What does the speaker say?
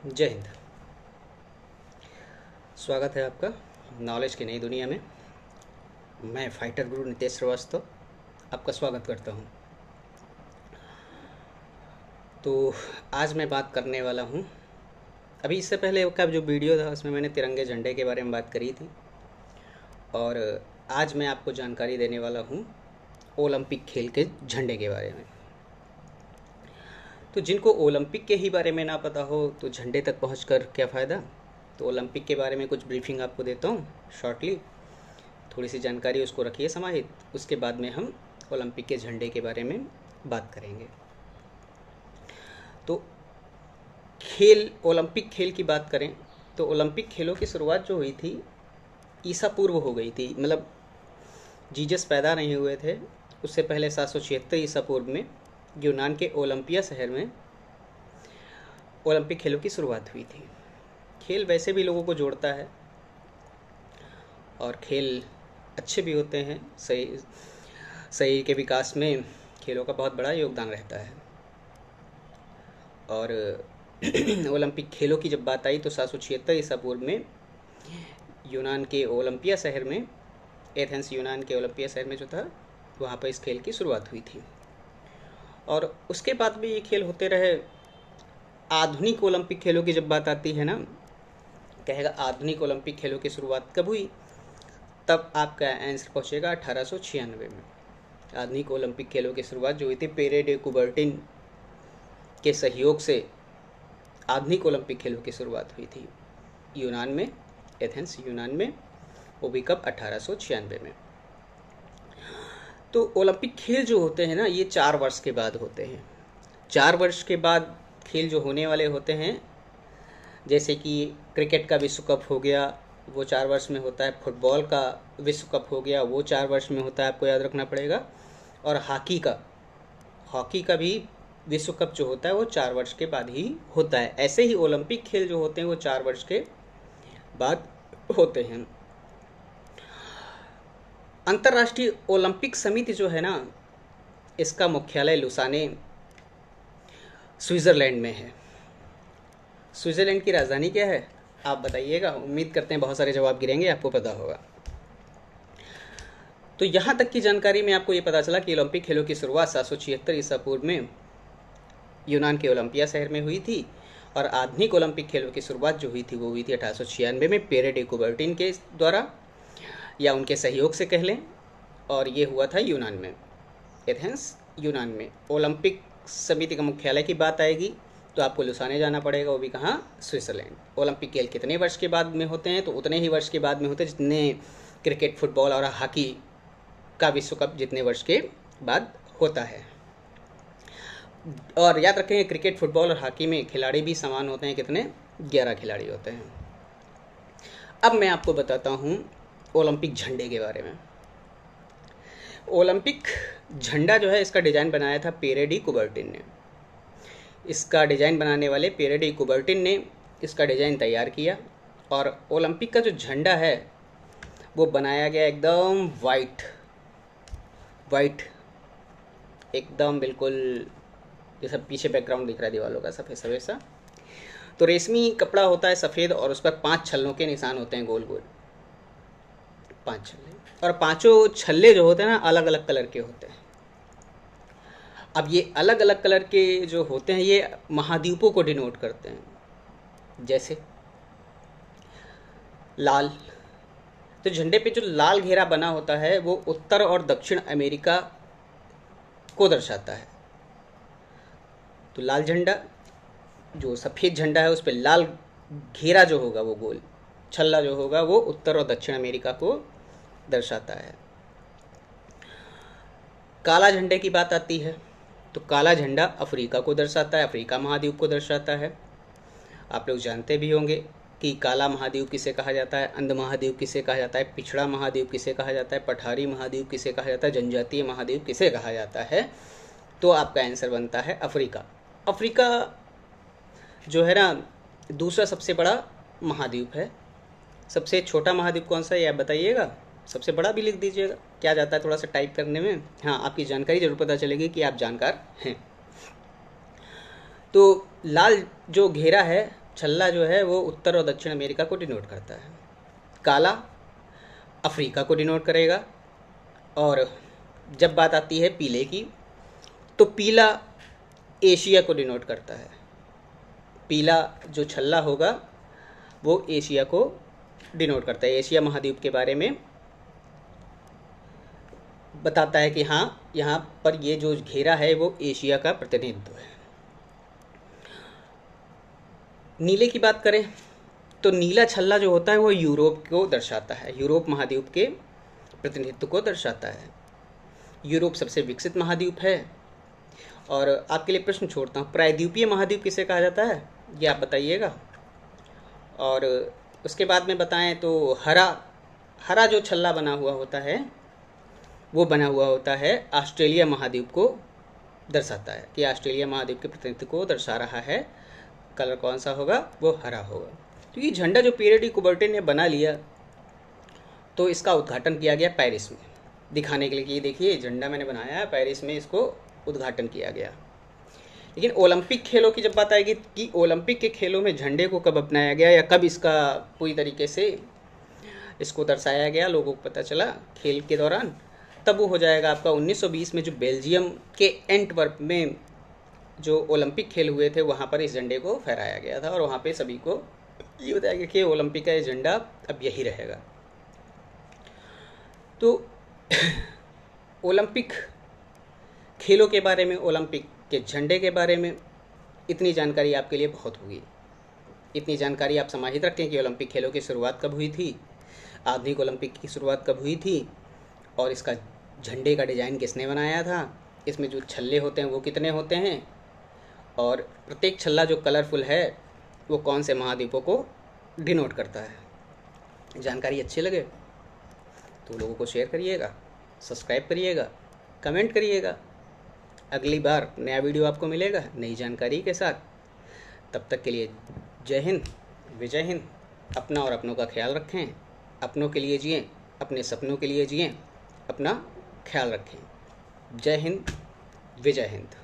जय हिंद। स्वागत है आपका नॉलेज की नई दुनिया में। मैं फाइटर गुरु नितेश श्रीवास्तव आपका स्वागत करता हूं। तो आज मैं बात करने वाला हूं, अभी इससे पहले का जो वीडियो था उसमें मैंने तिरंगे झंडे के बारे में बात करी थी, और आज मैं आपको जानकारी देने वाला हूं ओलंपिक खेल के झंडे के बारे में। तो जिनको ओलंपिक के ही बारे में ना पता हो तो झंडे तक पहुंचकर क्या फ़ायदा। तो ओलंपिक के बारे में कुछ ब्रीफिंग आपको देता हूँ शॉर्टली, थोड़ी सी जानकारी उसको रखिए समाहित। उसके बाद में हम ओलंपिक के झंडे के बारे में बात करेंगे। तो ओलंपिक खेल की बात करें तो ओलंपिक खेलों की शुरुआत जो हुई थी ईसा पूर्व हो गई थी, मतलब जीसस पैदा नहीं हुए थे उससे पहले 776 ईसा पूर्व में यूनान के ओलंपिया शहर में ओलंपिक खेलों की शुरुआत हुई थी। खेल वैसे भी लोगों को जोड़ता है और खेल अच्छे भी होते हैं, शरीर के विकास में खेलों का बहुत बड़ा योगदान रहता है। और ओलंपिक खेलों की जब बात आई तो 776 ईसा पूर्व में यूनान के ओलंपिया शहर में, एथेंस यूनान के ओलंपिया शहर में जो था वहाँ पर इस खेल की शुरुआत हुई थी। और उसके बाद भी ये खेल होते रहे। आधुनिक ओलंपिक खेलों की जब बात आती है ना, कहेगा आधुनिक ओलंपिक खेलों की शुरुआत कब हुई, तब आपका आंसर पहुँचेगा 1896 में। आधुनिक ओलंपिक खेलों की शुरुआत जो हुई थी पेरे डे कुबर्टिन के सहयोग से आधुनिक ओलंपिक खेलों की शुरुआत हुई थी यूनान में, एथेंस यूनान में, वो भी कब 1896 में। तो ओलंपिक खेल जो होते हैं ना ये 4 वर्ष के बाद होते हैं। 4 वर्ष के बाद खेल जो होने वाले होते हैं, जैसे कि क्रिकेट का विश्व कप हो गया वो 4 वर्ष में होता है, फुटबॉल का विश्व कप हो गया वो 4 वर्ष में होता है, आपको याद रखना पड़ेगा। और हॉकी का भी विश्व कप जो होता है वो 4 वर्ष के बाद ही होता है। ऐसे ही ओलंपिक खेल जो होते हैं वो 4 वर्ष के बाद होते हैं। अंतर्राष्ट्रीय ओलंपिक समिति जो है ना, इसका मुख्यालय लुसाने स्विट्ज़रलैंड में है। स्विट्ज़रलैंड की राजधानी क्या है आप बताइएगा, उम्मीद करते हैं बहुत सारे जवाब गिरेंगे, आपको पता होगा। तो यहाँ तक की जानकारी में आपको ये पता चला कि ओलंपिक खेलों की शुरुआत 776 ईसा पूर्व में यूनान के ओलंपिया शहर में हुई थी, और आधुनिक ओलंपिक खेलों की शुरुआत जो हुई थी वो हुई थी 1896 में पेरे डे कुबर्टिन के द्वारा, या उनके सहयोग से कह लें, और ये हुआ था यूनान में, एथेंस यूनान में। ओलंपिक समिति का मुख्यालय की बात आएगी तो आपको लुसाने जाना पड़ेगा, वो भी कहाँ, स्विट्ज़रलैंड। ओलंपिक खेल कितने वर्ष के बाद में होते हैं तो उतने ही वर्ष के बाद में होते हैं जितने क्रिकेट, फुटबॉल और हॉकी का विश्व कप जितने वर्ष के बाद होता है। और याद रखेंगे क्रिकेट, फुटबॉल और हॉकी में खिलाड़ी भी समान होते हैं, कितने, 11 खिलाड़ी होते हैं। अब मैं आपको बताता हूँ ओलंपिक झंडे के बारे में। ओलंपिक झंडा जो है इसका डिज़ाइन बनाया था पेरे डी कुबर्टिन ने। इसका डिज़ाइन बनाने वाले पेरे डी कुबर्टिन ने इसका डिज़ाइन तैयार किया, और ओलंपिक का जो झंडा है वो बनाया गया एकदम वाइट, एकदम बिल्कुल जैसा पीछे बैकग्राउंड दिख रहा है दीवालों का, सफ़ेद सफ़ेद सा। तो रेशमी कपड़ा होता है सफ़ेद, और उस पर 5 छल्लों के निशान होते हैं, गोल गोल 5 छल्ले, और 5 छल्ले जो होते हैं ना अलग अलग कलर के होते हैं। अब ये अलग अलग कलर के जो होते हैं ये महाद्वीपों को डिनोट करते हैं। जैसे लाल, तो झंडे पे जो लाल घेरा बना होता है वो उत्तर और दक्षिण अमेरिका को दर्शाता है। तो लाल झंडा, जो सफ़ेद झंडा है उस पर लाल घेरा जो होगा वो गोल छल्ला जो होगा वो उत्तर और दक्षिण अमेरिका को दर्शाता है। काला झंडे की बात आती है तो काला झंडा अफ्रीका को दर्शाता है, अफ्रीका महाद्वीप को दर्शाता है। आप लोग जानते भी होंगे कि काला महाद्वीप किसे कहा जाता है, अंध महाद्वीप किसे कहा जाता है, पिछड़ा महाद्वीप किसे कहा जाता है, पठारी महाद्वीप किसे कहा जाता है, जनजातीय महाद्वीप किसे कहा जाता है। तो आपका आंसर बनता है अफ्रीका। अफ्रीका जो है ना दूसरा सबसे बड़ा महाद्वीप है। सबसे छोटा महाद्वीप कौन सा है ये आप बताइएगा, सबसे बड़ा भी लिख दीजिएगा, क्या जाता है थोड़ा सा टाइप करने में। हाँ, आपकी जानकारी जरूर पता चलेगी कि आप जानकार हैं। तो लाल जो घेरा है छल्ला जो है वो उत्तर और दक्षिण अमेरिका को डिनोट करता है, काला अफ्रीका को डिनोट करेगा, और जब बात आती है पीले की तो पीला एशिया को डिनोट करता है। पीला जो छल्ला होगा वो एशिया को डिनोट करता है, एशिया महाद्वीप के बारे में बताता है कि हाँ यहाँ पर ये जो घेरा है वो एशिया का प्रतिनिधित्व है। नीले की बात करें तो नीला छल्ला जो होता है वो यूरोप को दर्शाता है, यूरोप महाद्वीप के प्रतिनिधित्व को दर्शाता है। यूरोप सबसे विकसित महाद्वीप है। और आपके लिए प्रश्न छोड़ता हूँ, प्रायद्वीपीय महाद्वीप किसे कहा जाता है, ये आप बताइएगा। और उसके बाद में बताएं तो हरा जो छल्ला बना हुआ होता है वो बना हुआ होता है ऑस्ट्रेलिया महाद्वीप को दर्शाता है, कि ऑस्ट्रेलिया महाद्वीप के प्रतिनिधित्व को दर्शा रहा है। कलर कौन सा होगा, वो हरा होगा। तो ये झंडा जो पीयर डी कुबर्टिन ने बना लिया तो इसका उद्घाटन किया गया पेरिस में, दिखाने के लिए कि देखिए झंडा मैंने बनाया है, पेरिस में इसको उद्घाटन किया गया। लेकिन ओलंपिक खेलों की जब बात आएगी कि ओलंपिक के खेलों में झंडे को कब अपनाया गया या कब इसका पूरी तरीके से इसको दर्शाया गया, लोगों को पता चला खेल के दौरान, तब वो हो जाएगा आपका 1920 में, जो बेल्जियम के एंटवर्प में जो ओलंपिक खेल हुए थे वहाँ पर इस झंडे को फहराया गया था। और वहाँ पे सभी को ये बताया गया कि ओलंपिक का ये झंडा अब यही रहेगा। तो ओलंपिक खेलों के बारे में, ओलंपिक के झंडे के बारे में इतनी जानकारी आपके लिए बहुत होगी। इतनी जानकारी आप समाहित रखें कि ओलंपिक खेलों की शुरुआत कब हुई थी, आधुनिक ओलंपिक की शुरुआत कब हुई थी, और इसका झंडे का डिज़ाइन किसने बनाया था, इसमें जो छल्ले होते हैं वो कितने होते हैं, और प्रत्येक छल्ला जो कलरफुल है वो कौन से महाद्वीपों को डिनोट करता है। जानकारी अच्छी लगे तो लोगों को शेयर करिएगा, सब्सक्राइब करिएगा, कमेंट करिएगा। अगली बार नया वीडियो आपको मिलेगा नई जानकारी के साथ। तब तक के लिए जय हिंद, विजय हिंद। अपना और अपनों का ख्याल रखें, अपनों के लिए जिएं, अपने सपनों के लिए जिएं, अपना ख्याल रखें। जय हिंद, विजय हिंद।